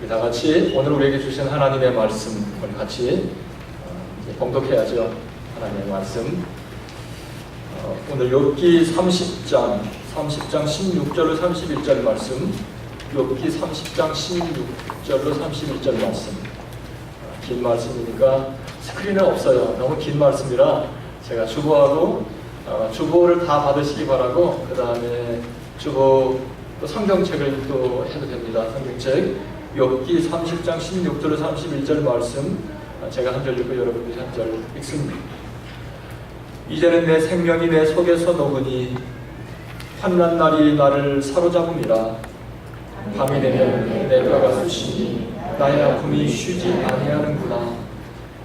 우리 다 같이 오늘 우리에게 주신 하나님의 말씀 우리 같이 봉독해야죠. 하나님의 말씀. 오늘 욥기 30장 16절로 31절 말씀. 욥기 30장 16절로 31절 말씀. 긴 말씀이니까 스크린은 없어요. 너무 긴 말씀이라 제가 주보하고 주보를 다 받으시기 바라고, 그 다음에 주보 또 성경책을 또 해도 됩니다. 성경책 욥기 30장 16절로 31절 말씀 제가 한 절 읽고 여러분들이 한 절 읽습니다. 이제는 내 생명이 내 속에서 녹으니 환난 날이 나를 사로잡음이라. 밤이 되면 내 뼈가 쑤시니 나의 아픔이 쉬지 아니하는구나.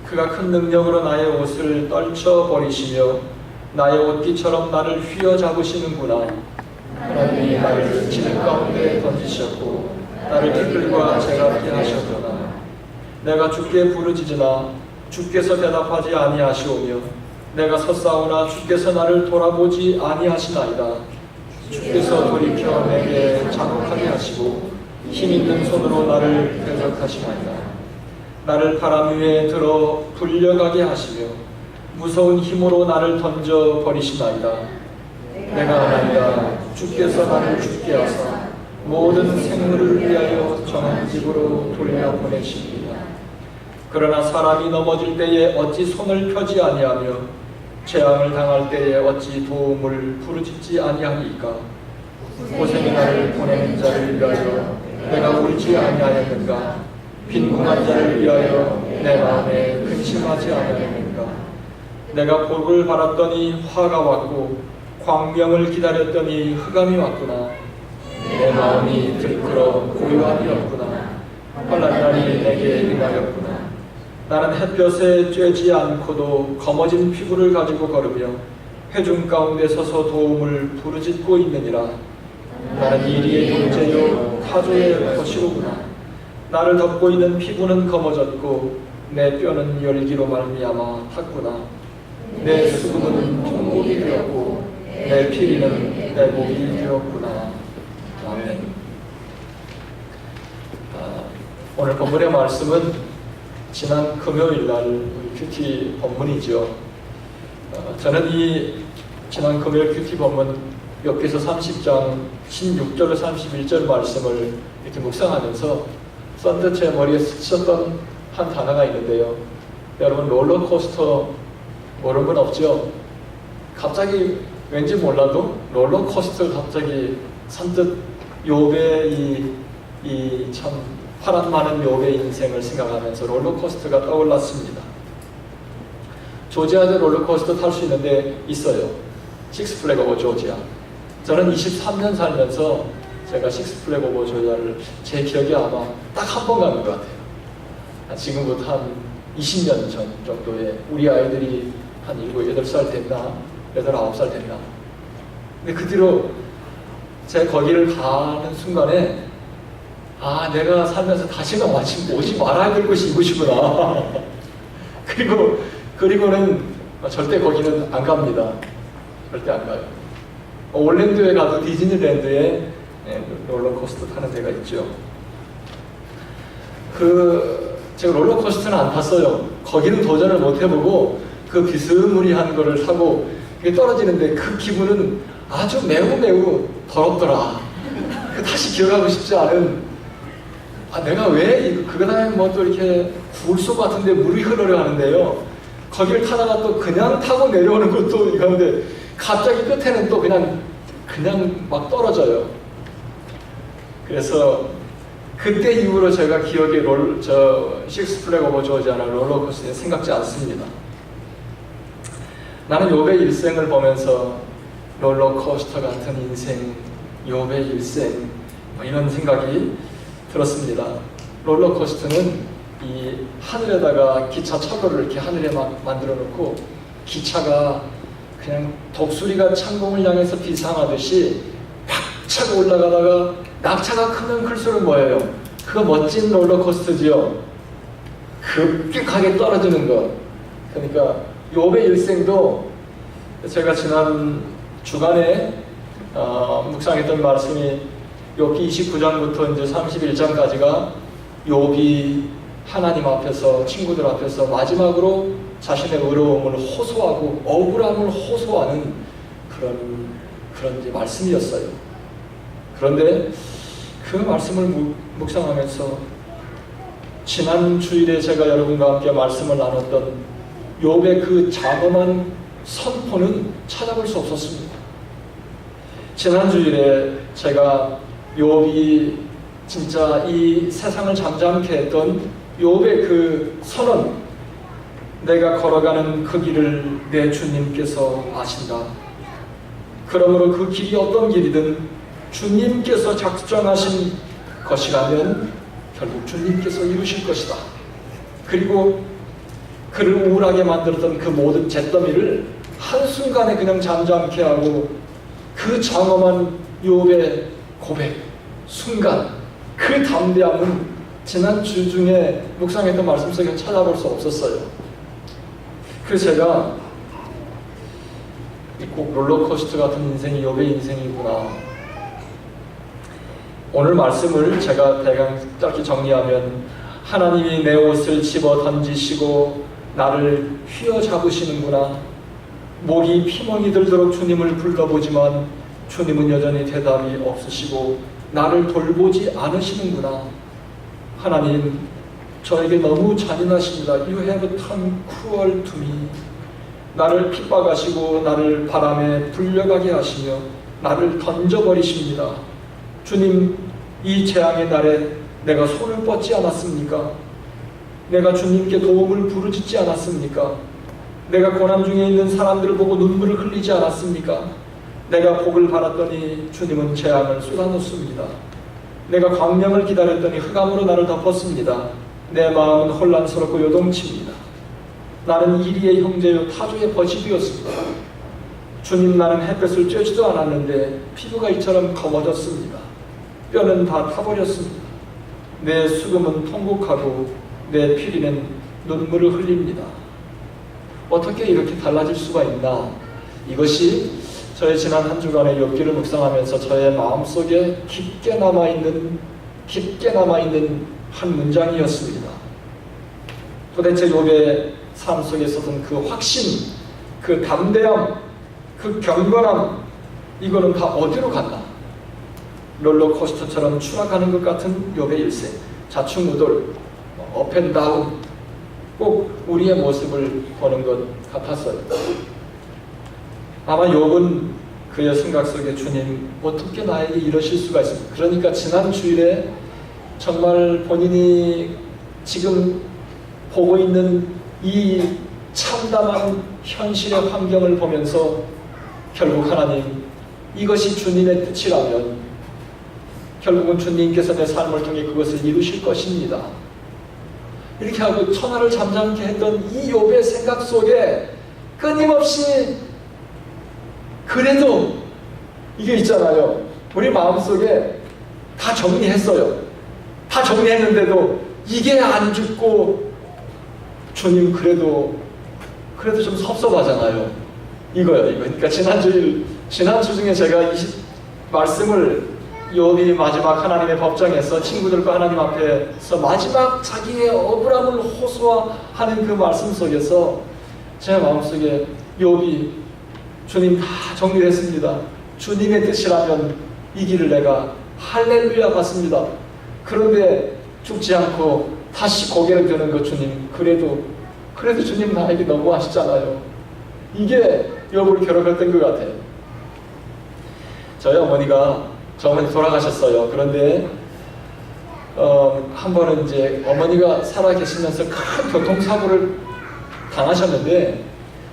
그가 큰 능력으로 나의 옷을 떨쳐버리시며 나의 옷깃처럼 나를 휘어잡으시는구나. 하나님이 나를 지능 가운데 던지셨고 나를 티끌과 재갈게 하셨구나. 내가 주께 부르짖으나 주께서 대답하지 아니하시오며 내가 섰사오나 주께서 나를 돌아보지 아니하시나이다. 주께서 돌이켜 내게 자복하게 하시고 힘있는 손으로 나를 대적하시나이다. 나를 바람 위에 들어 불려가게 하시며 무서운 힘으로 나를 던져버리시나이다. 내가 아나이다. 주께서 나를 죽게 하사 모든 생물을 위하여 정한 집으로 돌려보내십니다. 그러나 사람이 넘어질 때에 어찌 손을 펴지 아니하며 재앙을 당할 때에 어찌 도움을 부르짖지 아니하니까. 고생의 나를 보내는 자를 위하여 내가 울지 아니하였는가. 빈궁한 자를 위하여 내 마음에 근심하지 아니하였는가. 내가 복을 바랐더니 화가 왔고 광명을 기다렸더니 흑암이 왔구나. 내 마음이 들끓어 고요함이었구나. 환난 날이 내게 임하였구나. 나는 햇볕에 쬐지 않고도 검어진 피부를 가지고 걸으며 회중 가운데 서서 도움을 부르짖고 있느니라. 나는 이리의 형제요 타조의 거시로구나. 나를 덮고 있는 피부는 검어졌고 내 뼈는 열기로 말미암아 탔구나. 내 수금은 통곡이 되었고 내 피리는 내 목이 되었구나. 아멘. 오늘 본문의 말씀은 지난 금요일 날 큐티 본문이죠. 저는 이 지난 금요일 큐티 본문 욥기서 30장 16절로 31절 말씀을 이렇게 묵상하면서 썬뜻 제 머리에 스쳤던 한 단어가 있는데요. 여러분 롤러코스터 모르는 분 없죠? 갑자기 왠지 몰라도 롤러코스터 갑자기 선뜻 욥의 이 참 파란 많은 욥의 인생을 생각하면서 롤러코스터가 떠올랐습니다. 조지아도 롤러코스터 탈 수 있는데 있어요. 식스플래그 오브 조지아. 저는 23년 살면서 제가 식스플래그 오브 조지아를 제 기억에 아마 딱 한 번 가는 것 같아요. 지금부터 한 20년 전 정도에 우리 아이들이 한 7, 8살 됐나? 8, 9살 됐나? 근데 그 뒤로 제가 거기를 가는 순간에 내가 살면서 다시는 마침 오지 말아야 될 곳이 이곳이구나. 그리고는 절대 거기는 안 갑니다. 절대 안 가요. 올랜도에 가도 디즈니랜드에 롤러코스터 타는 데가 있죠. 제가 롤러코스터는 안 탔어요. 거기는 도전을 못 해보고 그 비스무리한 거를 타고 그게 떨어지는데 그 기분은 아주 매우 더럽더라. 다시 기억하고 싶지 않은. 내가 왜 그거 다음에 뭐 또 이렇게 굴소 같은데 물이 흐르려 하는데요. 거기를 타다가 또 그냥 타고 내려오는 것도 이건데 갑자기 끝에는 또 그냥 막 떨어져요. 그래서 그때 이후로 제가 기억에 식스플래그 오브 조지아나 롤러코스터에 생각지 않습니다. 나는 욥의 일생을 보면서 롤러코스터 같은 인생, 욥의 일생 이런 생각이 들었습니다. 롤러코스터는 이 하늘에다가 기차 철로를 이렇게 하늘에 막 만들어 놓고 기차가 그냥 독수리가 창공을 향해서 비상하듯이 팍 차고 올라가다가 낙차가 크면 클수록 뭐예요? 그거 멋진 롤러코스터지요. 급격하게 떨어지는 것. 그러니까 욥의 일생도 제가 지난 주간에 묵상했던 말씀이 욥기 29장부터 이제 31장까지가 욥이 하나님 앞에서, 친구들 앞에서 마지막으로 자신의 의로움을 호소하고 억울함을 호소하는 그런 이제 말씀이었어요. 그런데 그 말씀을 묵상하면서 지난 주일에 제가 여러분과 함께 말씀을 나눴던 욥의 그 장엄한 선포는 찾아볼 수 없었습니다. 지난 주일에 제가 욥이 진짜 이 세상을 잠잠케 했던 욥의 그 선언, 내가 걸어가는 그 길을 내 주님께서 아신다. 그러므로 그 길이 어떤 길이든 주님께서 작정하신 것이라면 결국 주님께서 이루실 것이다. 그리고 그를 우울하게 만들었던 그 모든 잿더미를 한순간에 그냥 잠잠케 하고 그 장엄한 욥의 고백, 순간, 그 담대함은 지난 주 중에 묵상했던 말씀 속에 찾아볼 수 없었어요. 그래서 제가 꼭 롤러코스터 같은 인생이 욥의 인생이구나. 오늘 말씀을 제가 대강 짧게 정리하면, 하나님이 내 옷을 집어 던지시고 나를 휘어잡으시는구나. 목이 피멍이 들도록 주님을 불러보지만 주님은 여전히 대답이 없으시고 나를 돌보지 않으시는구나. 하나님, 저에게 너무 잔인하십니다. You have turned cruel to me. 나를 핍박하시고 나를 바람에 불려가게 하시며 나를 던져버리십니다. 주님, 이 재앙의 날에 내가 손을 뻗지 않았습니까? 내가 주님께 도움을 부르짖지 않았습니까? 내가 고난 중에 있는 사람들을 보고 눈물을 흘리지 않았습니까? 내가 복을 바랐더니 주님은 재앙을 쏟아놓습니다. 내가 광명을 기다렸더니 흑암으로 나를 덮었습니다. 내 마음은 혼란스럽고 요동칩니다. 나는 이리의 형제요 타조의 벗이 되었습니다. 주님, 나는 햇볕을 쬐지도 않았는데 피부가 이처럼 검어졌습니다. 뼈는 다 타버렸습니다. 내 수금은 통곡하고 내 피리는 눈물을 흘립니다. 어떻게 이렇게 달라질 수가 있나? 이것이 저의 지난 한 주간의 욥기를 묵상하면서 저의 마음속에 깊게 남아있는 한 문장이었습니다. 도대체 욥의 삶 속에 있었던 그 확신, 그 담대함, 그 경건함, 이거는 다 어디로 갔나? 롤러코스터처럼 추락하는 것 같은 욥의 일생, 좌충우돌, 업앤다운, 꼭 우리의 모습을 보는 것 같았어요. 아마 욥은 그의 생각 속에, 주님, 어떻게 나에게 이러실 수가 있습니까? 그러니까 지난 주일에 정말 본인이 지금 보고 있는 이 참담한 현실의 환경을 보면서 결국 하나님, 이것이 주님의 뜻이라면 결국은 주님께서 내 삶을 통해 그것을 이루실 것입니다. 이렇게 하고 천하를 잠잠케 했던 이 욥의 생각 속에 끊임없이, 그래도 이게 있잖아요. 우리 마음속에 다 정리했어요. 다 정리했는데도 이게 안 죽고, 주님, 그래도 좀 섭섭하잖아요. 이거요. 그러니까 지난주 중에 제가 이 말씀을, 욥이 마지막 하나님의 법정에서 친구들과 하나님 앞에서 마지막 자기의 억울함을 호소하는 그 말씀 속에서 제 마음속에 욥이, 주님, 다 정리했습니다. 주님의 뜻이라면 이 길을 내가 할렐루야 받습니다. 그런데 죽지 않고 다시 고개를 드는 것, 주님, 그래도 주님 나에게 너무 하시잖아요. 이게 욥을 괴롭혔던 것 같아요. 저희 어머니 돌아가셨어요. 그런데 한 번은 이제 어머니가 살아 계시면서 큰 교통사고를 당하셨는데,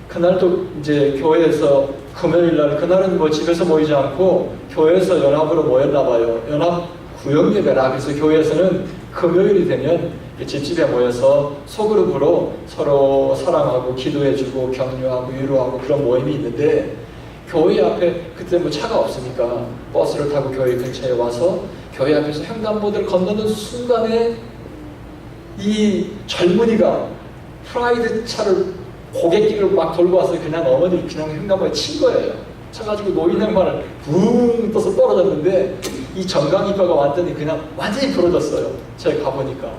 그날도 이제 교회에서 금요일 날, 그날은 뭐 집에서 모이지 않고 교회에서 연합으로 모였나 봐요. 연합 구역 예배라. 그래서 교회에서는 금요일이 되면 집집에 모여서 소그룹으로 서로 사랑하고 기도해주고 격려하고 위로하고 그런 모임이 있는데, 교회 앞에 그때 뭐 차가 없으니까 버스를 타고 교회 근처에 와서 교회 앞에서 횡단보도를 건너는 순간에 이 젊은이가 프라이드 차를 고객길을 막 돌고 와서 그냥 어머니를 그냥 횡단보도에 친 거예요. 쳐가지고 노인 양반을 붕 떠서 떨어졌는데, 이 정강이과가 완전히 부러졌어요. 제가 가보니까.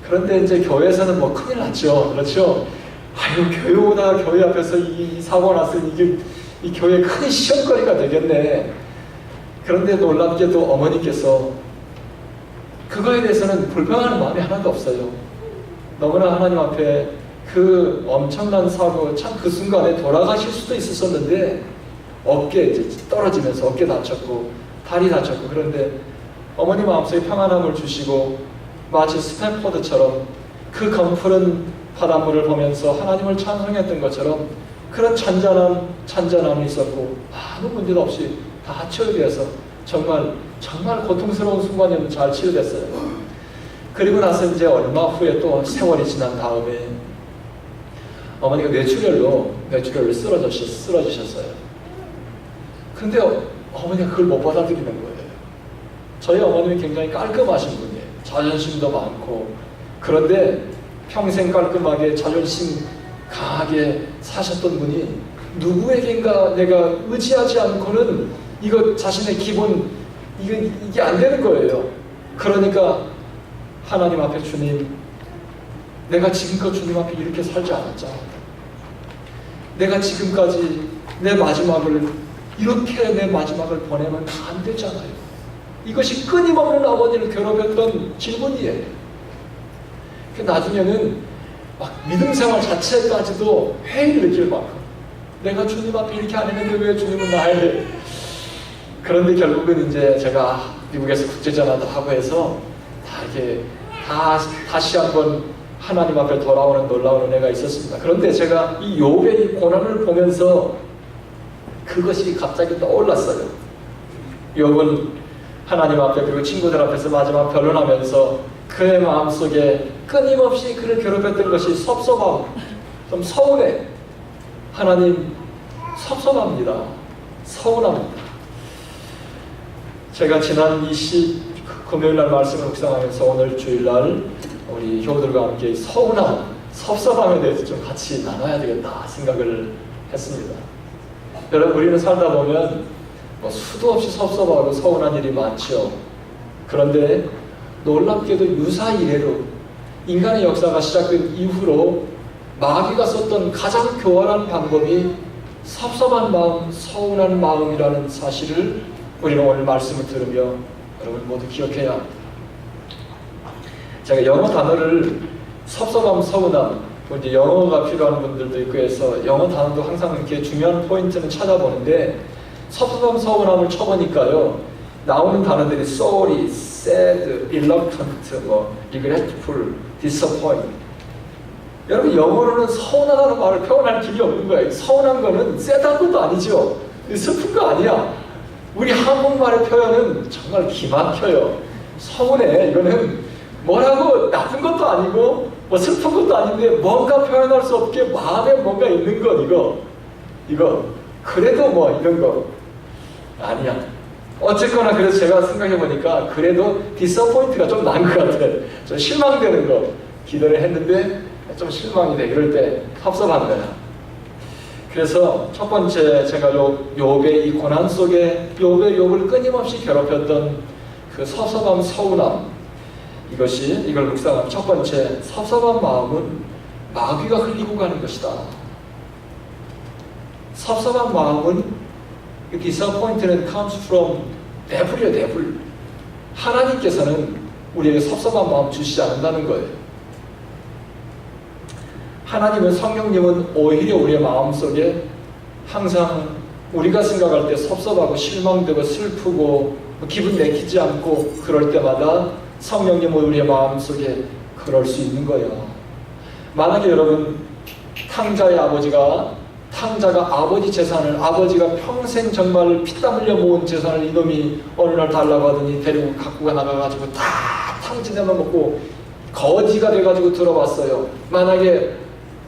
그런데 이제 교회에서는 뭐 큰일 났죠. 그렇죠? 아유, 교회 오다가 교회 앞에서 이 사고가 났으니 이게 이 교회 큰 시험거리가 되겠네. 그런데 놀랍게도 어머니께서 그거에 대해서는 불평하는 마음이 하나도 없어요. 너무나 하나님 앞에 그 엄청난 사고, 참 그 순간에 돌아가실 수도 있었었는데 어깨 이제 떨어지면서 어깨 다쳤고 다리 다쳤고, 그런데 어머니 마음속에 평안함을 주시고 마치 스탠포드처럼 그 검푸른 바닷물을 보면서 하나님을 찬송했던 것처럼 그런 찬잔함이 있었고 아무 문제도 없이 다 치료되어서 정말 고통스러운 순간이었는데 잘 치료됐어요. 그리고 나서 이제 얼마 후에 또 세월이 지난 다음에 어머니가 뇌출혈로 쓰러지셨어요. 근데 어머니가 그걸 못 받아들이는 거예요. 저희 어머님이 굉장히 깔끔하신 분이에요. 자존심도 많고, 그런데 평생 깔끔하게 자존심 강하게 사셨던 분이 누구에겐가 내가 의지하지 않고는 이거 자신의 기본 이게 안 되는 거예요. 그러니까 하나님 앞에 주님, 내가 지금껏 주님 앞에 이렇게 살지 않았잖아. 내가 지금까지 내 마지막을 보내면 안 되잖아요. 이것이 끊임없는 아버지를 괴롭혔던 질문이에요. 나중에는 막 믿음 생활 자체까지도 회의를 느낄 만큼 내가 주님 앞에 이렇게 안 했는데 왜 주님은 나를. 그런데 결국은 이제 제가 미국에서 국제전화도 하고 해서 다시 한번 하나님 앞에 돌아오는 놀라운 은혜가 있었습니다. 그런데 제가 이 욥의 고난을 보면서 그것이 갑자기 떠올랐어요. 욥은 하나님 앞에 그리고 친구들 앞에서 마지막 변론하면서 그의 마음속에 끊임없이 그를 괴롭혔던 것이 섭섭함, 좀 서운해. 하나님 섭섭합니다. 서운합니다. 제가 지난 금요일날 말씀을 묵상하면서 오늘 주일날 우리 효들과 함께 서운함, 섭섭함에 대해서 좀 같이 나눠야 되겠다 생각을 했습니다. 여러분, 우리는 살다 보면 수도 없이 섭섭하고 서운한 일이 많죠. 그런데 놀랍게도 유사 이래로 인간의 역사가 시작된 이후로 마귀가 썼던 가장 교활한 방법이 섭섭한 마음, 서운한 마음이라는 사실을 우리는 오늘 말씀을 들으며 여러분 모두 기억해야 합니다. 제가 영어 단어를 섭섭함, 서운함, 이제 영어가 필요한 분들도 있고 해서 영어 단어도 항상 이렇게 중요한 포인트는 찾아보는데 섭섭함, 서운함을 쳐보니까요, 나오는 단어들이 sorry, sad, reluctant, regretful, disappoint. 여러분, 영어로는 서운하다는 말을 표현할 길이 없는 거예요. 서운한 거는 쎄한 것도 아니죠. 슬픈 거 아니야. 우리 한국말의 표현은 정말 기막혀요. 서운해. 이거는 뭐라고 나쁜 것도 아니고 슬픈 것도 아닌데 뭔가 표현할 수 없게 마음에 뭔가 있는 것, 이거 그래도 이런 거 아니야. 어쨌거나 그래서 제가 생각해보니까 그래도 디서포인트가 좀 나은 것 같아. 좀 실망되는 거 기도를 했는데 좀 실망이 돼. 이럴 때 섭섭한 거야. 그래서 첫 번째 제가 욥의 이 고난 속에 욥을 끊임없이 괴롭혔던 그 섭섭함, 서운함, 이걸 묵상한 첫 번째, 섭섭한 마음은 마귀가 흘리고 가는 것이다. 섭섭한 마음은 disappoint는 comes from devil이에요, devil. 하나님께서는 우리에게 섭섭한 마음 주시지 않는다는 거예요. 하나님은, 성령님은 오히려 우리의 마음속에 항상 우리가 생각할 때 섭섭하고 실망되고 슬프고 기분 내키지 않고 그럴 때마다 성령님은 우리의 마음속에 그럴 수 있는 거예요. 만약에 여러분 탕자가 아버지 재산을, 아버지가 평생 정말 피땀 흘려 모은 재산을 이놈이 어느 날 달라고 하더니 데리고 갖고 나가가지고 다 탕진에만 먹고 거지가 돼가지고 들어왔어요. 만약에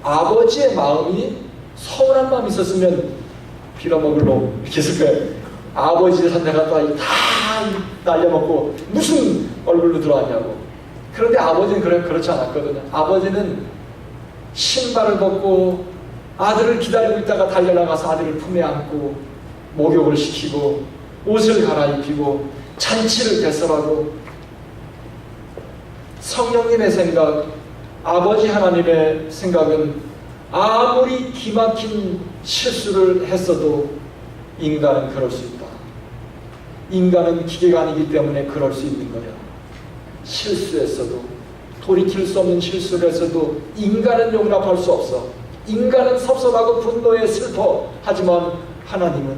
아버지의 마음이 서운한 마음이 있었으면 빌어먹을 놈 이렇게 했을 거예요. 아버지 재산 내가 다 날려먹고 무슨 얼굴로 들어왔냐고. 그런데 아버지는 그렇지 않았거든요. 아버지는 신발을 벗고 아들을 기다리고 있다가 달려나가서 아들을 품에 안고 목욕을 시키고 옷을 갈아입히고 잔치를 개설하고 성령님의 생각, 아버지 하나님의 생각은 아무리 기막힌 실수를 했어도 인간은 그럴 수 있다. 인간은 기계가 아니기 때문에 그럴 수 있는 거야. 실수했어도, 돌이킬 수 없는 실수를 했어도 인간은 용납할 수 없어. 인간은 섭섭하고 분노에 슬퍼. 하지만 하나님은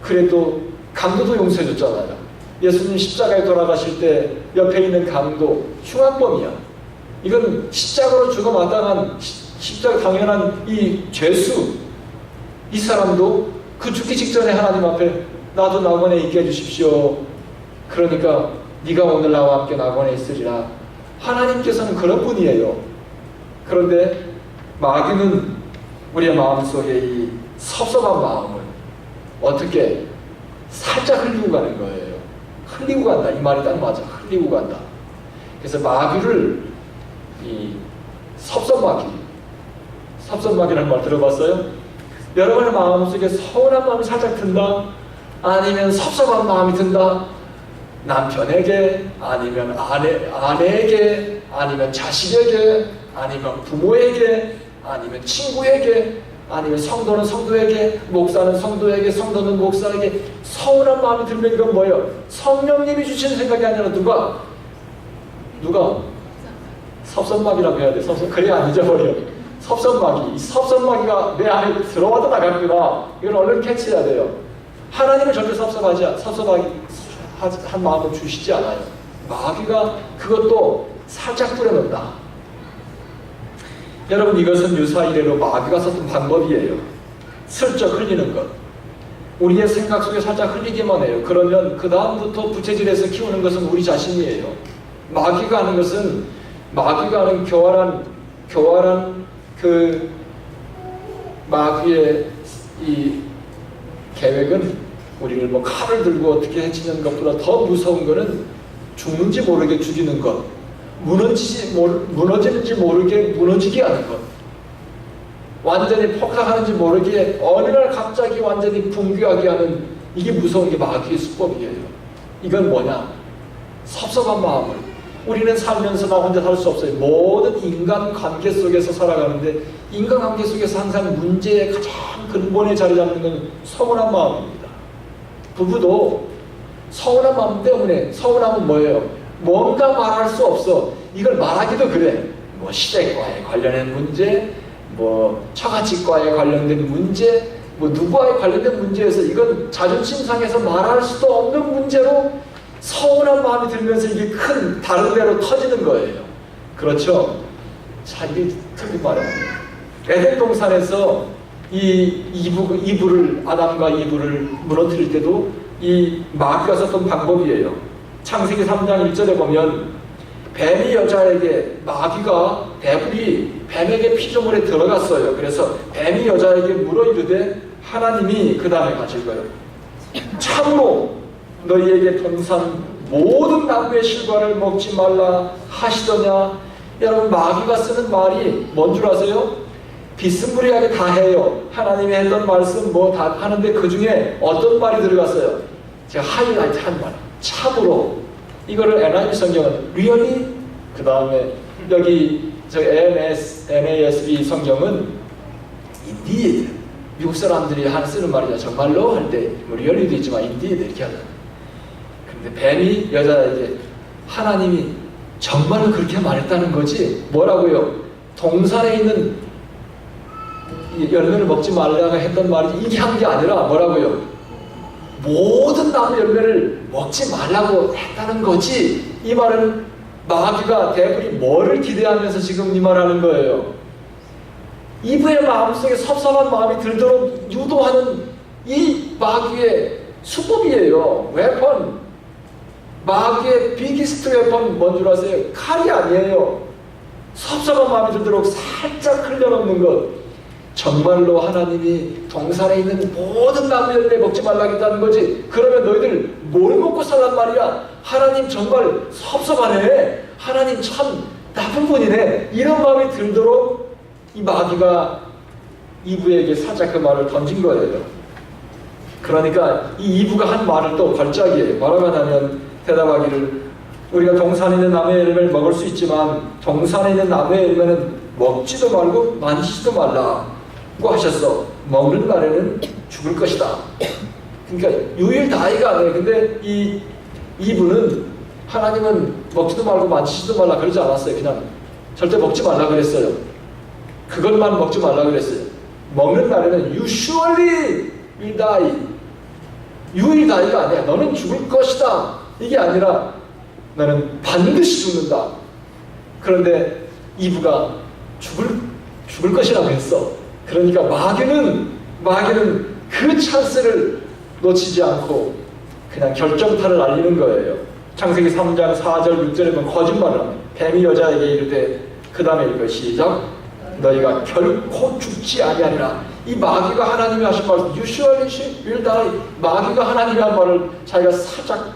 그래도 강도도 용서해 줬잖아요. 예수님 십자가에 돌아가실 때 옆에 있는 강도 흉악범이야. 이건 십자가로 죽어 마땅한 십자가 당연한 이 죄수. 이 사람도 그 죽기 직전에 하나님 앞에 나도 낙원에 있게 해주십시오. 그러니까 네가 오늘 나와 함께 낙원에 있으리라. 하나님께서는 그런 분이에요. 그런데 마귀는 우리의 마음속에 이 섭섭한 마음을 어떻게 살짝 흘리고 가는 거예요. 흘리고 간다. 이 말이 딱 맞아. 흘리고 간다. 그래서 마귀를 이 섭섭마귀라는 말 들어봤어요? 여러분의 마음속에 서운한 마음이 살짝 든다? 아니면 섭섭한 마음이 든다? 남편에게, 아니면 아내에게, 아니면 자식에게, 아니면 부모에게, 아니면 친구에게, 아니면 성도는 성도에게, 목사는 성도에게, 성도는 목사에게 서운한 마음이 들면 이건 뭐예요? 성령님이 주시는 생각이 아니라 누가? 섭섭마귀라고 해야 돼. 그래야 안 잊어버려. 섭섭마귀. 이 섭섭마귀가 내 안에 들어와도 나갑니다. 이걸 얼른 캐치해야 돼요. 하나님을 절대 섭섭하기 한 마음을 주시지 않아요. 마귀가 그것도 살짝 뿌려놓는다. 여러분, 이것은 유사이래로 마귀가 썼던 방법이에요. 슬쩍 흘리는 것. 우리의 생각 속에 살짝 흘리기만 해요. 그러면 그 다음부터 부채질해서 키우는 것은 우리 자신이에요. 마귀가 하는 것은, 마귀가 하는 교활한 그 마귀의 이 계획은 우리를 뭐 칼을 들고 어떻게 해치는 것보다 더 무서운 것은 죽는지 모르게 죽이는 것, 무너지는지 모르게 무너지게 하는 것, 완전히 폭삭하는지 모르게 어느 날 갑자기 완전히 붕괴하게 하는, 이게 무서운 게 마귀의 수법이에요. 이건 뭐냐? 섭섭한 마음을. 우리는 살면서 나 혼자 살 수 없어요. 모든 인간관계 속에서 살아가는데 인간관계 속에서 항상 문제의 가장 근본에 자리 잡는 건 서운한 마음입니다. 부부도 서운한 마음 때문에, 서운함은 뭐예요? 뭔가 말할 수 없어. 이걸 말하기도 그래. 뭐 시댁과의 관련된 문제, 뭐 처가집과의 관련된 문제, 뭐 누구와의 관련된 문제에서 이건 자존심 상해서 말할 수도 없는 문제로 서운한 마음이 들면서 이게 큰 다른 데로 터지는 거예요. 그렇죠? 자기 틀린 말이에요. 에덴 동산에서 아담과 이브를 무너뜨릴 때도 이 마귀가 썼던 방법이에요. 창세기 3장 1절에 보면 뱀이 여자에게, 마귀가, 데블이 뱀에게 피조물에 들어갔어요. 그래서 뱀이 여자에게 물어 이르되 하나님이 그 다음에 가질 거예요. 참으로 너희에게 동산 모든 나무의 실과를 먹지 말라 하시더냐. 여러분, 마귀가 쓰는 말이 뭔 줄 아세요? 비스무리하게 다 해요. 하나님이 했던 말씀 뭐 다 하는데 그 중에 어떤 말이 들어갔어요? 제가 하이라이트 한 말. 참으로. 이거를 NIV 성경은 really, 그 다음에 여기 저 NASB 성경은 indeed. 미국 사람들이 쓰는 말이죠. 정말로 할 때 뭐 really도 있지만 indeed 이렇게 하잖아요. 근데 뱀이 여자에게 하나님이 정말로 그렇게 말했다는 거지. 뭐라고요? 동산에 있는 열매를 먹지 말라고 했던 말이지, 이게 한 게 아니라 뭐라고요? 모든 나무 열매를 먹지 말라고 했다는 거지. 이 말은 마귀가, 데블이 뭐를 기대하면서 지금 이 말하는 거예요? 이브의 마음속에 섭섭한 마음이 들도록 유도하는 이 마귀의 수법이에요. 웨펀. 마귀의 비기스트 웨펀 뭔 줄 아세요? 칼이 아니에요. 섭섭한 마음이 들도록 살짝 흘려놓는 것. 정말로 하나님이 동산에 있는 모든 나무 열매 먹지 말라고 했다는 거지. 그러면 너희들 뭘 먹고 살란 말이야? 하나님 정말 섭섭하네. 하나님 참 나쁜 분이네. 이런 마음이 들도록 이 마귀가 이브에게 살짝 그 말을 던진 거예요. 그러니까 이 이브가 한 말을 또 걸작이에요. 뭐라고 하냐면 대답하기를 우리가 동산에 있는 나무의 열매를 먹을 수 있지만 동산에 있는 나무의 열매는 먹지도 말고 만지지도 말라고 하셨어. 먹는 날에는 죽을 것이다. 그러니까 유일다이가 아니에요. 근데 이 이브는 하나님은 먹지도 말고 만지지도 말라 그러지 않았어요. 그냥 절대 먹지 말라 그랬어요. 그것만 먹지 말라 그랬어요. 먹는 날에는 you surely will die. 유일다이가 아니야. 너는 죽을 것이다. 이게 아니라 너는 반드시 죽는다. 그런데 이브가 죽을 것이라고 했어. 그러니까 마귀는 그 찬스를 놓치지 않고 그냥 결정타를 날리는 거예요. 창세기 3장 4절 6절에 보면 거짓말을 합니다. 뱀이 여자에게 이르되 그 다음에 읽어 시작. 너희가 결코 죽지 아니하리라. 이 마귀가 하나님이 하신 말 You surely will die. 마귀가 하나님이 한 말을 자기가 살짝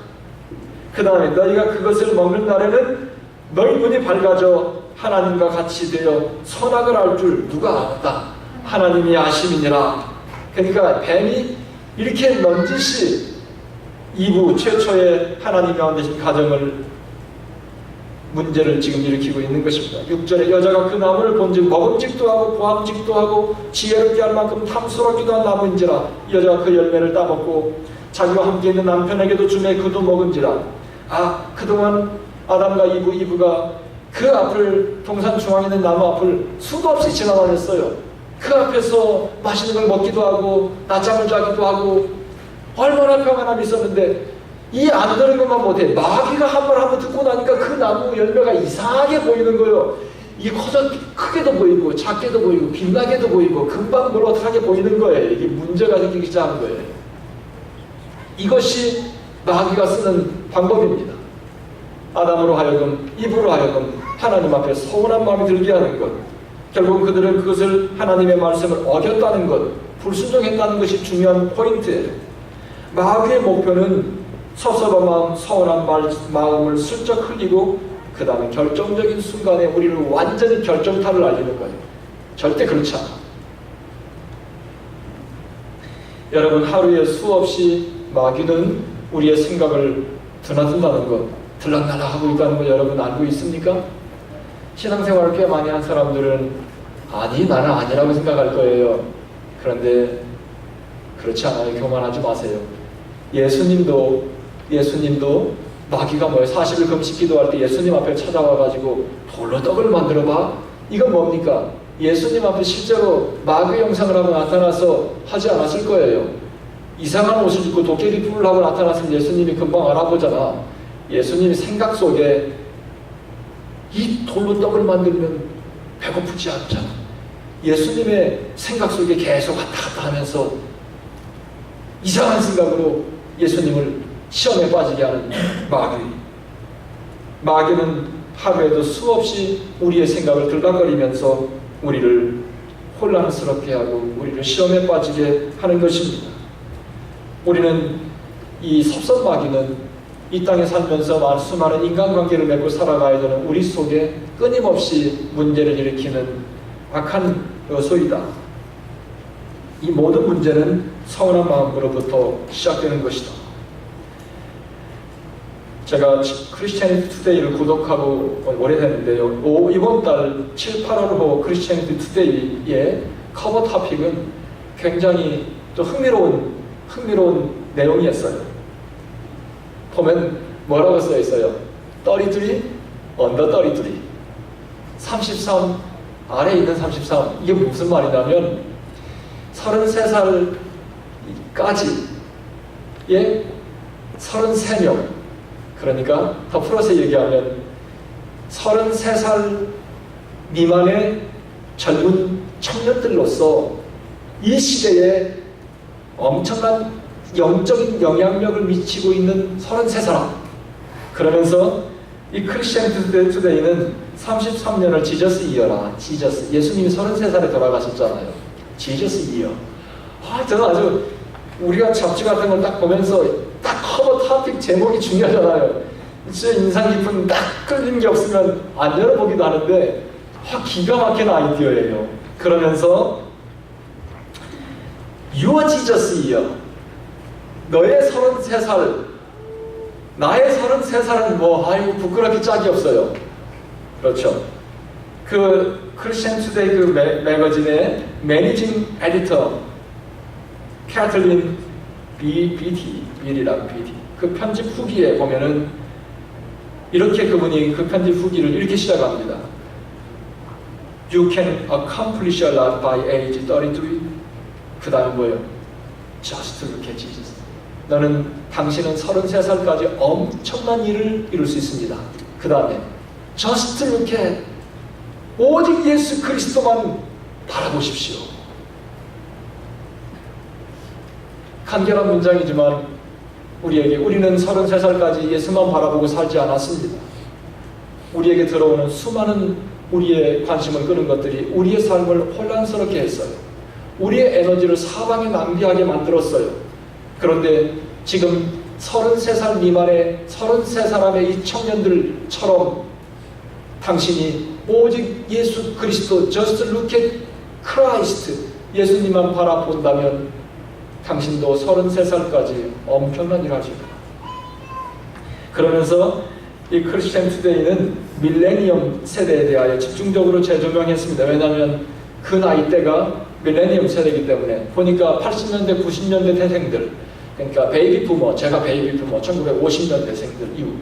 그 다음에 너희가 그것을 먹는 날에는 너희 눈이 밝아져 하나님과 같이 되어 선악을 알 줄 누가 알았다. 하나님이 아심이니라. 그러니까 뱀이 이렇게 넌지시 이브 최초의 하나님이 만드신 가정을 문제를 지금 일으키고 있는 것입니다. 6절에 여자가 그 나무를 본즉 먹음직도 하고 보암직도 하고 지혜롭게 할 만큼 탐스럽기도 한 나무인지라. 여자가 그 열매를 따먹고 자기와 함께 있는 남편에게도 주매 그도 먹은지라. 그동안 아담과 이브가 그 앞을 동산 중앙에 있는 나무 앞을 수도 없이 지나다녔어요. 그 앞에서 맛있는 걸 먹기도 하고 낮잠을 자기도 하고 얼마나 평안함이 있었는데 이 안 되는 것만 못해. 마귀가 한 말 한번 듣고 나니까 그 나무 열매가 이상하게 보이는 거예요. 이게 크게도 보이고 작게도 보이고 빛나게도 보이고 금방 물어타게 보이는 거예요. 이게 문제가 생기기 시작한 거예요. 이것이 마귀가 쓰는 방법입니다. 아담으로 하여금 이브로 하여금 하나님 앞에 서운한 마음이 들게 하는 것. 결국 그들은 그것을 하나님의 말씀을 어겼다는 것, 불순종했다는 것이 중요한 포인트예요. 마귀의 목표는 섭섭한 마음, 서운한 마음을 슬쩍 흘리고 그 다음에 결정적인 순간에 우리를 완전히 결정타를 날리는 거예요. 절대 그렇지 않아. 여러분, 하루에 수없이 마귀는 우리의 생각을 드나든다는 것, 들락날락하고 있다는 거 여러분 알고 있습니까? 신앙생활을 꽤 많이 한 사람들은 아니 나는 아니라고 생각할 거예요. 그런데 그렇지 않아요. 교만하지 마세요. 예수님도 마귀가 뭐예요? 40일 금식 기도할 때 예수님 앞에 찾아와가지고 돌로 떡을 만들어봐? 이건 뭡니까? 예수님 앞에 실제로 마귀 형상을 하고 나타나서 하지 않았을 거예요. 이상한 옷을 입고 도깨비 뿔을 하고 나타났으면 예수님이 금방 알아보잖아. 예수님이 생각 속에 이 돌로 떡을 만들면 배고프지 않잖아. 예수님의 생각 속에 계속 왔다 갔다 하면서 이상한 생각으로 예수님을 시험에 빠지게 하는 마귀. 마귀는 하루에도 수없이 우리의 생각을 들락거리면서 우리를 혼란스럽게 하고 우리를 시험에 빠지게 하는 것입니다. 우리는 이 섭섭마귀는 이 땅에 살면서 수많은 인간관계를 맺고 살아가야 되는 우리 속에 끊임없이 문제를 일으키는 악한 요소이다. 이 모든 문제는 서운한 마음으로부터 시작되는 것이다. 제가 크리스티애니티 투데이를 구독하고 오래됐는데요. 이번 달 7, 8월호 크리스티애니티 투데이의 커버 토픽은 굉장히 또 흥미로운 내용이었어요. 보면 뭐라고 써 있어요? 33, 언더 33. 33, 아래에 있는 33. 이게 무슨 말이냐면 33살까지의 33명. 그러니까 더 풀어서 얘기하면 33살 미만의 젊은 청년들로서 이 시대에 엄청난 영적인 영향력을 미치고 있는 33사람. 그러면서 이 크리스티애니티 투데이는 33년을 지저스 이어라. 지저스. 예수님이 33살에 돌아가셨잖아요. 지저스 이어. 저는 아주 우리가 잡지 같은 걸 딱 보면서 딱 커버 토픽 제목이 중요하잖아요. 진짜 인상 깊은 딱 끌리는 게 없으면 안 열어보기도 하는데 기가 막힌 아이디어예요. 그러면서 Your Jesus Year. 너의 33살, 나의 33살은 뭐 아이고 부끄럽게 짝이 없어요. 그렇죠. 그 크리스천 투데이 그 매거진의 매니징 에디터 캐틀린 빌이라고 BT 그 편집 후기에 보면은 이렇게 그분이 그 편집 후기를 이렇게 시작합니다. You can accomplish a lot by age 32. 그 다음에 뭐예요? Just look at Jesus. 당신은 33살까지 엄청난 일을 이룰 수 있습니다. 그 다음에 Just look at 오직 예수 그리스도만 바라보십시오. 간결한 문장이지만 우리는 33살까지 예수만 바라보고 살지 않았습니다. 우리에게 들어오는 수많은 우리의 관심을 끄는 것들이 우리의 삶을 혼란스럽게 했어요. 우리의 에너지를 사방에 낭비하게 만들었어요. 그런데 지금 33살 미만의 33사람의 이 청년들처럼 당신이 오직 예수 그리스도 Just look at Christ 예수님만 바라본다면 당신도 33살까지 엄청난 일을 하십니다. 그러면서 이 크리스천 투데이는 밀레니엄 세대에 대하여 집중적으로 재조명했습니다. 왜냐하면 그 나이대가 밀레니엄 세대이기 때문에 보니까 80년대, 90년대 태생들, 그러니까 베이비 부모, 제가 베이비 부모, 1950년대생들 이후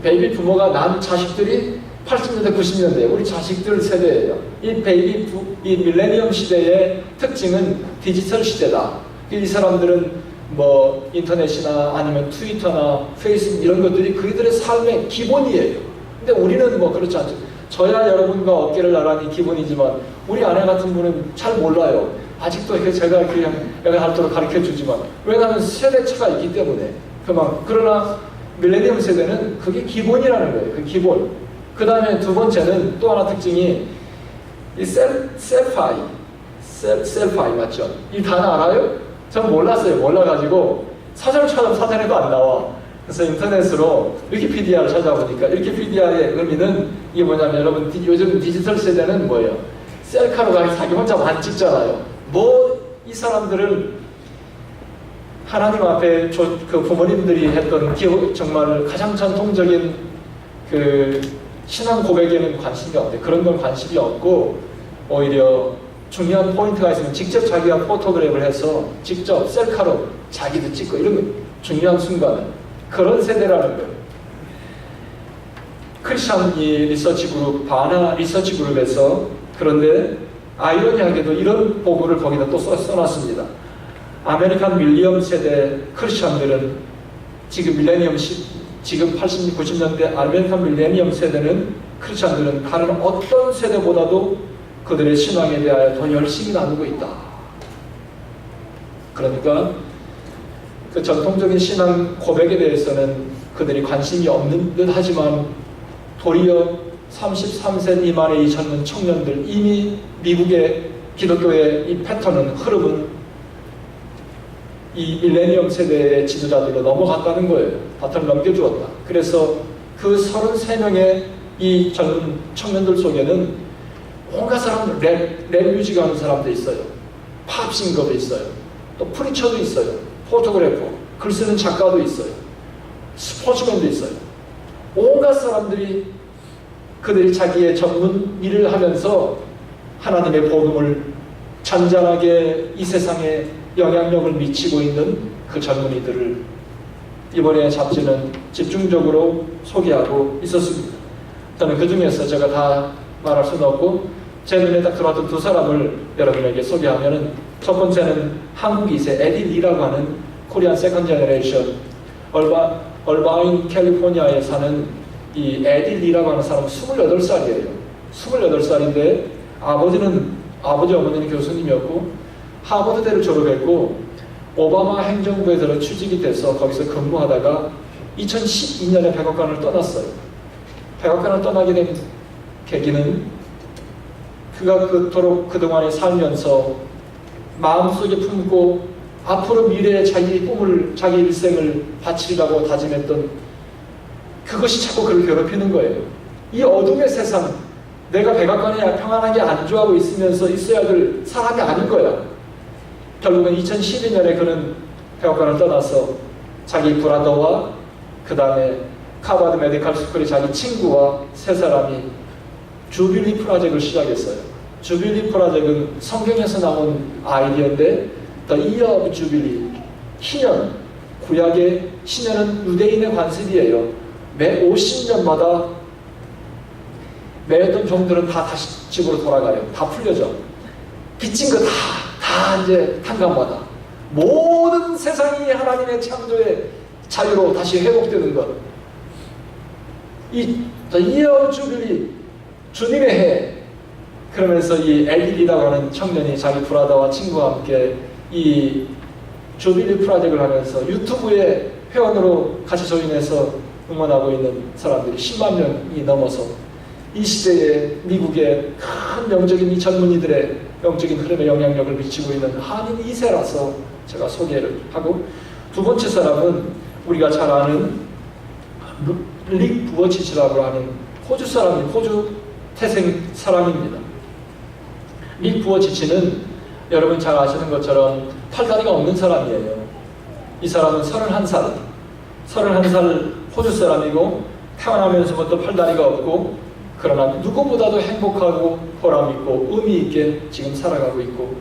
베이비 부모가 난 자식들이 80년대, 90년대 우리 자식들 세대예요. 이 밀레니엄 시대의 특징은 디지털 시대다. 이 사람들은 뭐 인터넷이나 아니면 트위터나 페이스북 이런 것들이 그들의 삶의 기본이에요. 근데 우리는 뭐 그렇지 않죠. 저야 여러분과 어깨를 나란히 기본이지만 우리 아내 같은 분은 잘 몰라요. 아직도 제가 그냥 할도록 가르쳐 주지만 왜냐하면 세대차가 있기 때문에 그러나 밀레니엄 세대는 그게 기본이라는 거예요. 그 기본. 그 다음에 두 번째는 또 하나 특징이 이 셀파이 맞죠? 이 단어 알아요? 전 몰랐어요. 몰라가지고 사전을 찾아도 사전에도 안 나와. 그래서 인터넷으로 위키피디아를 찾아보니까 위키피디아의 의미는 이게 뭐냐면 여러분 요즘 디지털 세대는 뭐예요? 셀카로 자기 혼자만 찍잖아요. 이 사람들은 하나님 앞에 그 부모님들이 했던 정말 가장 전통적인 그 신앙 고백에는 관심이 없대. 그런 건 관심이 없고 오히려 중요한 포인트가 있으면 직접 자기가 포토그래프를 해서 직접 셀카로 자기도 찍고 이런 거 중요한 순간은 그런 세대라는 거예요. 크리스천 리서치 그룹, 바나 리서치 그룹에서 그런데 아이러니하게도 이런 보고를 거기다 또 써놨습니다. 아메리칸 밀리엄 세대 크리스천들은 지금 80, 90년대 아메리칸 밀레니엄 세대는 크리스천들은 다른 어떤 세대보다도 그들의 신앙에 대하여 더 열심히 나누고 있다. 그러니까 그 전통적인 신앙 고백에 대해서는 그들이 관심이 없는 듯 하지만 도리어 33세 미만의 이 젊은 청년들 이미 미국의 기독교의 이 패턴은 흐름은 이 밀레니엄 세대의 지도자들로 넘어갔다는 거예요. 바탕을 넘겨주었다. 그래서 그 33명의 이 젊은 청년들 속에는 온갖 사람들, 랩 뮤직 하는 사람도 있어요. 팝 싱거도 있어요. 또 프리처도 있어요. 포토그래퍼, 글 쓰는 작가도 있어요. 스포츠맨도 있어요. 온갖 사람들이 그들이 자기의 전문 일을 하면서 하나님의 복음을 잔잔하게 이 세상에 영향력을 미치고 있는 그 젊은이들을 이번에 잡지는 집중적으로 소개하고 있었습니다. 저는 그 중에서 제가 다 말할 수는 없고 제 눈에 딱 들어왔던 두 사람을 여러분에게 소개하면은 첫 번째는 한국 2세 에디 리라고 하는 코리안 세컨 제너레이션 얼바인 캘리포니아에 사는 이 에디 리라고 하는 사람은 28살이에요. 28살인데 아버지 어머니는 교수님이었고 하버드대를 졸업했고 오바마 행정부에 들어 취직이 돼서 거기서 근무하다가 2012년에 백악관을 떠났어요. 백악관을 떠나게 된 계기는 그가 그토록 그동안에 살면서 마음속에 품고 앞으로 미래의 자기 꿈을, 자기 일생을 바치려고 다짐했던 그것이 자꾸 그를 괴롭히는 거예요. 이 어둠의 세상, 내가 백악관에 평안하게 안주하고 있으면서 있어야 될 사람이 아닌 거야. 결국은 2012년에 그는 해외학원을 떠나서 자기 브라더와 그 다음에 하버드 메디컬 스쿨의 자기 친구와 세 사람이 주빌리 프로젝트를 시작했어요. 주빌리 프로젝트는 성경에서 나온 아이디어인데 The Year of Jubilee, 희년, 구약의 신년은 유대인의 관습이에요. 매 50년마다 매였던 종들은 다 다시 집으로 돌아가요. 다 풀려져. 빚진 거 다 이제 탕감받아. 모든 세상이 하나님의 창조의 자유로 다시 회복되는 것. 이 The Year of Jubilee, 주님의 해. 그러면서 이 엘리리라고 하는 청년이 자기 브라더와 친구와 함께 이 주빌리 프로젝트를 하면서 유튜브에 회원으로 같이 조인해서 응원하고 있는 사람들이 10만 명이 넘어서 이 시대에 미국의 큰 영적인 이 젊은이들의 영적인 흐름에 영향력을 미치고 있는 한인 2세라서 제가 소개를 하고, 두 번째 사람은 우리가 잘 아는 릭 부어치치라고 하는 호주 사람이 호주 태생 사람입니다. 릭 부어치치는 여러분 잘 아시는 것처럼 팔다리가 없는 사람이에요. 이 사람은 31살 호주 사람이고 태어나면서부터 팔다리가 없고, 그러나 누구보다도 행복하고 보람있고 의미있게 지금 살아가고 있고,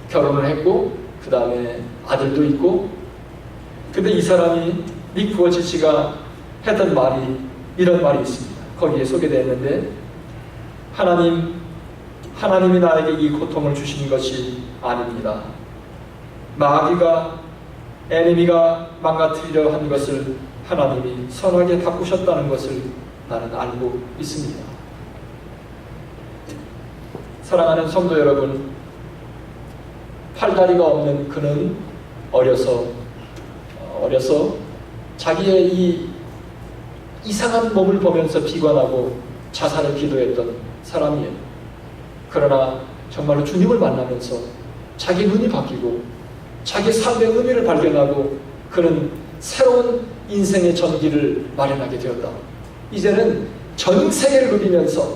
결혼을 했고 그 다음에 아들도 있고. 근데 이 사람이 릭 부어치치가 했던 말이 이런 말이 있습니다. 거기에 소개되어 있는데, 하나님이 나에게 이 고통을 주신 것이 아닙니다. 마귀가, 에니미가 망가뜨리려 한 것을 하나님이 선하게 바꾸셨다는 것을 나는 알고 있습니다. 사랑하는 성도 여러분, 팔다리가 없는 그는 어려서 자기의 이 이상한 몸을 보면서 비관하고 자살을 기도했던 사람이에요. 그러나 정말로 주님을 만나면서 자기 눈이 바뀌고 자기 삶의 의미를 발견하고 그는 새로운 인생의 전기를 마련하게 되었다. 이제는 전 세계를 누비면서,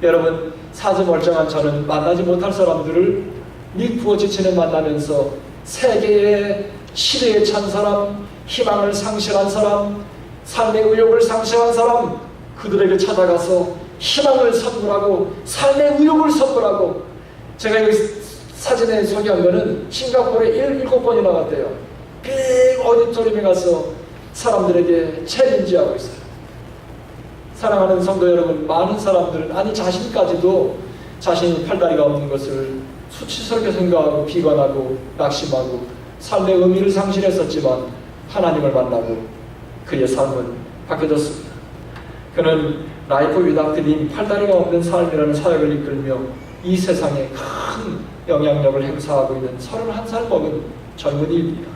여러분 사지 멀쩡한 저는 만나지 못할 사람들을 릭 부어치치는 만나면서 세계의 시대에 찬 사람, 희망을 상실한 사람, 삶의 의욕을 상실한 사람, 그들에게 찾아가서 희망을 선물하고 삶의 의욕을 선물하고, 제가 여기 사진에 소개한 거는 싱가포르에 7번이나 갔대요. 빅 오디토리움에 가서 사람들에게 챌린지하고 있어요. 사랑하는 성도 여러분, 많은 사람들은, 아니 자신까지도 자신이 팔다리가 없는 것을 수치스럽게 생각하고 비관하고 낙심하고 삶의 의미를 상실했었지만 하나님을 만나고 그의 삶은 바뀌어졌습니다. 그는 라이프 위다우트 림, 팔다리가 없는 삶이라는 사역을 이끌며 이 세상에 큰 영향력을 행사하고 있는 31살 먹은 젊은이입니다.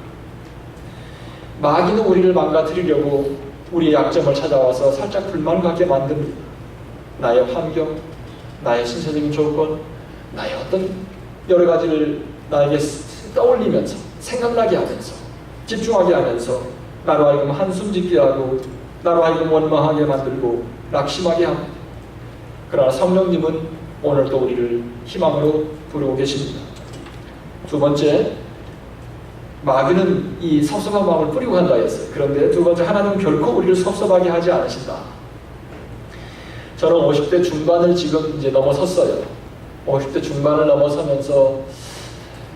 마귀는 우리를 망가뜨리려고 우리의 약점을 찾아와서 살짝 불만 갖게 만듭니다. 나의 환경, 나의 신체적인 조건, 나의 어떤 여러 가지를 나에게 떠올리면서 생각나게 하면서 집중하게 하면서 나로 하여금 한숨 짓게 하고 나로 하여금 원망하게 만들고 낙심하게 합니다. 그러나 성령님은 오늘도 우리를 희망으로 부르고 계십니다. 두 번째, 마귀는 이 섭섭한 마음을 뿌리고 간다 했어요. 그런데 두 번째, 하나님은 결코 우리를 섭섭하게 하지 않으신다. 저는 50대 중반을 지금 이제 넘어섰어요. 50대 중반을 넘어서면서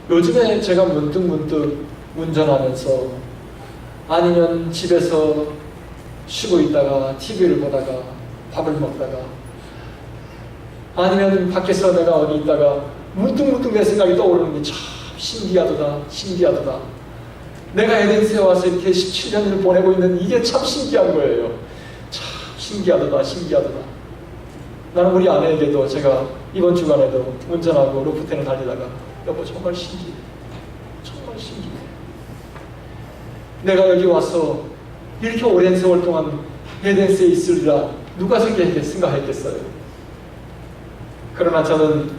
요즘에 제가 문득 운전하면서 아니면 집에서 쉬고 있다가 TV를 보다가 밥을 먹다가 아니면 밖에서 내가 어디 있다가 문득 내 생각이 떠오르는 게 참 신기하다. 내가 에덴스에 와서 이렇게 17년을 보내고 있는 이게 참 신기한 거예요. 참 신기하다. 나는 우리 아내에게도 제가 이번 주간에도 운전하고 로프텐을 달리다가 여보 정말 신기해. 내가 여기 와서 이렇게 오랜 세월 동안 에덴스에 있으리라 누가 생각했겠어요. 그러나 저는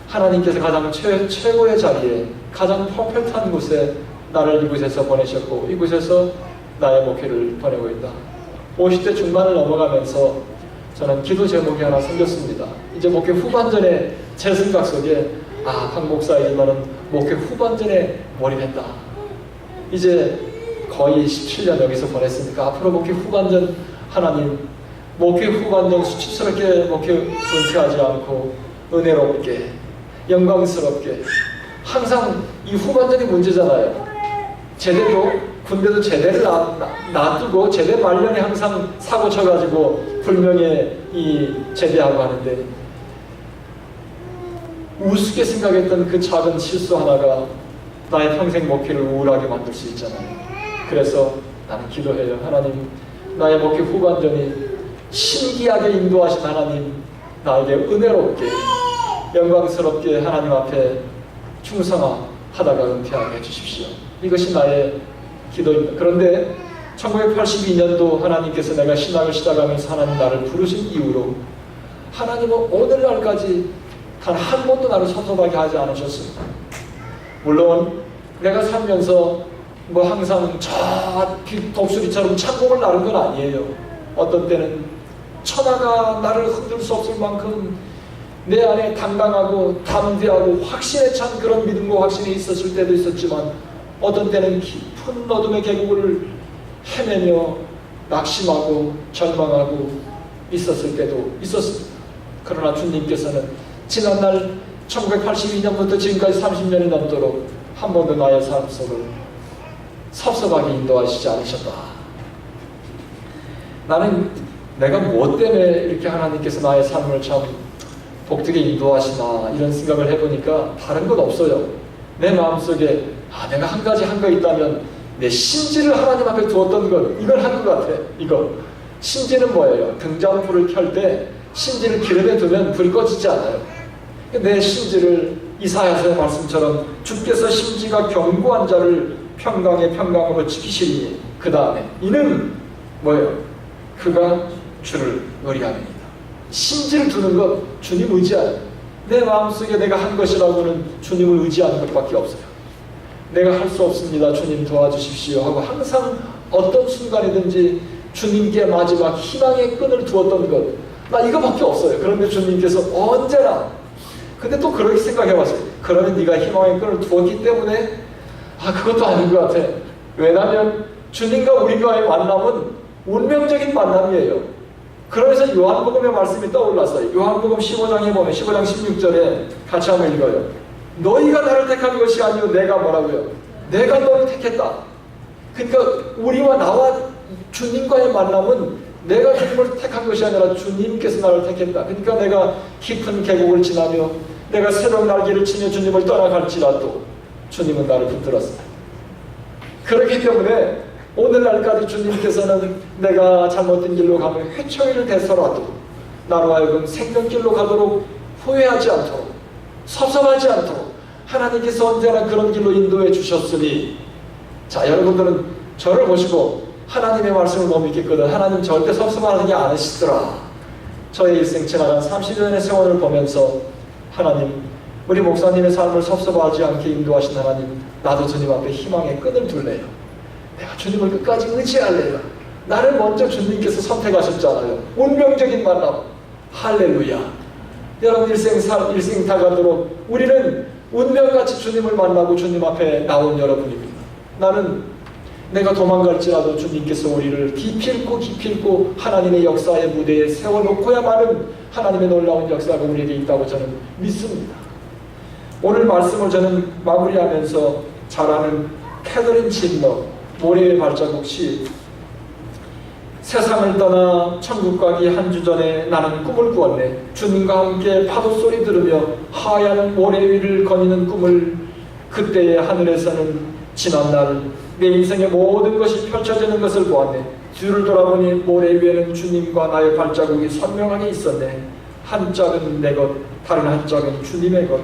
하나님께서 가장 최고의 자리에 가장 퍼펙트한 곳에 나를 이곳에서 보내셨고 이곳에서 나의 목회를 보내고 있다. 50대 중반을 넘어가면서 저는 기도 제목이 하나 생겼습니다. 이제 목회 후반전에 제 생각 속에 박 목사이지만은 목회 후반전에 몰입했다. 이제 거의 17년 여기서 보냈으니까 앞으로 목회 후반전 하나님, 목회 후반전 수치스럽게 목회 은퇴하지 않고 은혜롭게 영광스럽게, 항상 이 후반전이 문제잖아요. 제대도, 군대도 제대를 놔두고 제대 말년에 항상 사고 쳐가지고 불명예 제대하고 하는데, 우습게 생각했던 그 작은 실수 하나가 나의 평생 목회를 우울하게 만들 수 있잖아요. 그래서 나는 기도해요. 하나님, 나의 목회 후반전이 신기하게 인도하신 하나님, 나에게 은혜롭게 영광스럽게 하나님 앞에 충성하다가 은퇴하게 해주십시오. 이것이 나의 기도입니다. 그런데 1982년도 하나님께서 내가 신학을 시작하면서 하나님 나를 부르신 이후로 하나님은 오늘날까지 단 한 번도 나를 섭섭하게 하지 않으셨습니다. 물론 내가 살면서 뭐 항상 저 독수리처럼 창공을 나른 건 아니에요. 어떤 때는 천하가 나를 흔들 수 없을 만큼 내 안에 당당하고 담대하고 확신에 찬 그런 믿음과 확신이 있었을 때도 있었지만, 어떤 때는 깊은 어둠의 계곡을 헤매며 낙심하고 절망하고 있었을 때도 있었습니다. 그러나 주님께서는 지난날 1982년부터 지금까지 30년이 넘도록 한 번도 나의 삶 속을 섭섭하게 인도하시지 않으셨다. 나는 내가 무엇 때문에 이렇게 하나님께서 나의 삶을 참 복되게 인도하시나 이런 생각을 해보니까 다른 건 없어요. 내 마음속에 내가 한 가지 한 거 있다면 내 신지를 하나님 앞에 두었던 것, 이걸 한 것 같아. 이거 신지는 뭐예요? 등잔불을 켤 때 신지를 기름에 두면 불이 꺼지지 않아요. 내 신지를 이사야서의 말씀처럼 주께서 심지가 견고한 자를 평강의 평강으로 지키시니, 그 다음에 이는 뭐예요? 그가 주를 의리함이니이다. 신지를 두는 것, 주님 의지하는, 내 마음속에 내가 한 것이라고는 주님을 의지하는 것밖에 없어요. 내가 할 수 없습니다, 주님 도와주십시오 하고 항상 어떤 순간이든지 주님께 마지막 희망의 끈을 두었던 것, 나 이거밖에 없어요. 그런데 주님께서 언제나, 근데 또 그렇게 생각해봤어요. 그러면 네가 희망의 끈을 두었기 때문에 그것도 아닌 것 같아. 왜냐하면 주님과 우리와의 만남은 운명적인 만남이에요. 그러면서 요한복음의 말씀이 떠올랐어요. 요한복음 15장에 보면 15장 16절에 같이 한번 읽어요. 너희가 나를 택한 것이 아니오, 내가 뭐라고요? 내가 너를 택했다. 그러니까 우리와 나와 주님과의 만남은 내가 주님을 택한 것이 아니라 주님께서 나를 택했다. 그러니까 내가 깊은 계곡을 지나며 내가 새로운 날개를 치며 주님을 떠나갈지라도 주님은 나를 붙들었습니다. 그렇기 때문에 오늘날까지 주님께서는 내가 잘못된 길로 가면 회초리를 대서라도 나로 하여금 생명길로 가도록 후회하지 않도록, 섭섭하지 않도록 하나님께서 언제나 그런 길로 인도해 주셨으니, 자, 여러분들은 저를 보시고 하나님의 말씀을 못 믿겠거든. 하나님 절대 섭섭하지 않으시더라. 저의 일생 지나간 30년의 세월을 보면서 하나님, 우리 목사님의 삶을 섭섭하지 않게 인도하신 하나님, 나도 주님 앞에 희망의 끈을 둘래요. 내가 주님을 끝까지 의지할래요. 나를 먼저 주님께서 선택하셨잖아요. 운명적인 만남. 할렐루야. 여러분 일생 다가도록 우리는 운명같이 주님을 만나고 주님 앞에 나온 여러분입니다. 나는 내가 도망갈지라도 주님께서 우리를 기필코 하나님의 역사의 무대에 세워놓고야만은 하나님의 놀라운 역사가 우리에게 있다고 저는 믿습니다. 오늘 말씀을 저는 마무리하면서 잘 아는 캐더린 진러 모래의 발자국 시, 세상을 떠나 천국 가기 한 주 전에 나는 꿈을 꾸었네. 주님과 함께 파도 소리 들으며 하얀 모래 위를 거니는 꿈을, 그때의 하늘에서는 지난날 내 인생의 모든 것이 펼쳐지는 것을 보았네. 뒤를 돌아보니 모래 위에는 주님과 나의 발자국이 선명하게 있었네. 한 짝은 내 것, 다른 한 짝은 주님의 것.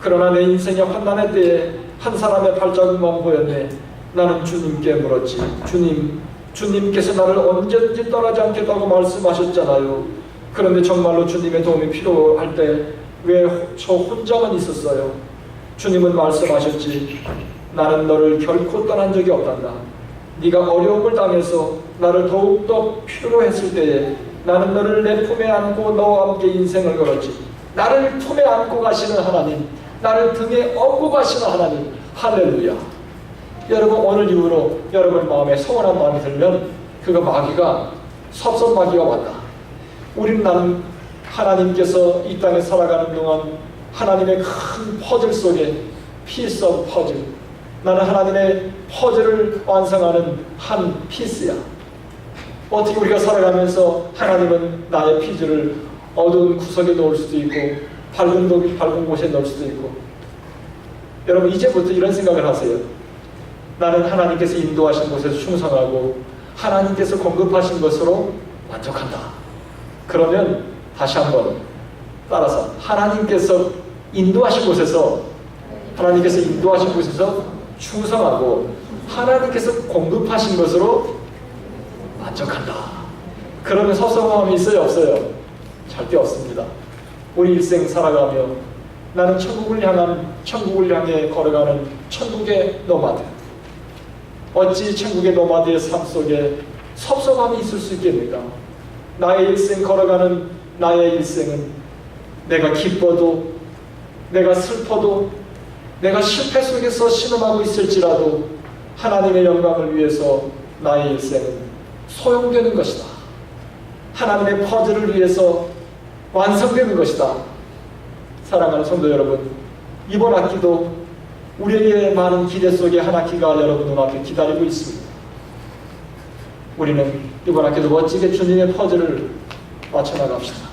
그러나 내 인생의 환난의 때에 한 사람의 발자국만 보였네. 나는 주님께 물었지. 주님께서 나를 언제든지 떠나지 않겠다고 말씀하셨잖아요. 그런데 정말로 주님의 도움이 필요할 때 왜 저 혼자만 있었어요? 주님은 말씀하셨지. 나는 너를 결코 떠난 적이 없단다. 네가 어려움을 당해서 나를 더욱더 필요로 했을 때에 나는 너를 내 품에 안고 너와 함께 인생을 걸었지. 나를 품에 안고 가시는 하나님, 나를 등에 업고 가시는 하나님. 할렐루야. 여러분 오늘 이후로 여러분 마음에 소원한 마음이 들면 그거 마귀가 섭섭 마귀가 왔다. 우리는 나는 하나님께서 이 땅에 살아가는 동안 하나님의 큰 퍼즐 속에 피스 오브 퍼즐, 나는 하나님의 퍼즐을 완성하는 한 피스야. 어떻게 우리가 살아가면서 하나님은 나의 피즐을 어두운 구석에 넣을 수도 있고 밝은 곳에 넣을 수도 있고. 여러분 이제부터 이런 생각을 하세요. 나는 하나님께서 인도하신 곳에서 충성하고 하나님께서 공급하신 것으로 만족한다. 그러면 다시 한번 따라서 하나님께서 인도하신 곳에서 충성하고 하나님께서 공급하신 것으로 만족한다. 그러면 섭섭함이 있어요? 없어요? 절대 없습니다. 우리 일생 살아가며 나는 천국을 향해 걸어가는 천국의 노마드. 어찌 천국의 노마드의 삶 속에 섭섭함이 있을 수 있겠는가? 나의 일생 걸어가는 나의 일생은 내가 기뻐도 내가 슬퍼도 내가 실패 속에서 신음하고 있을지라도 하나님의 영광을 위해서 나의 일생은 소용되는 것이다. 하나님의 퍼즐을 위해서 완성되는 것이다. 사랑하는 성도 여러분, 이번 학기도 우리에게 많은 기대 속에 한 학기가 여러분 눈앞에 기다리고 있습니다. 우리는 이번 학기도 멋지게 주님의 퍼즐을 맞춰나갑시다.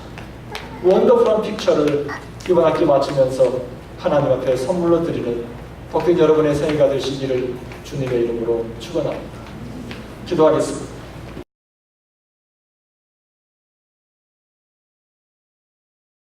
원더풀한 픽처를 이번 학기 맞추면서 하나님 앞에 선물로 드리는 복된 여러분의 생애가 되시기를 주님의 이름으로 축원합니다. 기도하겠습니다.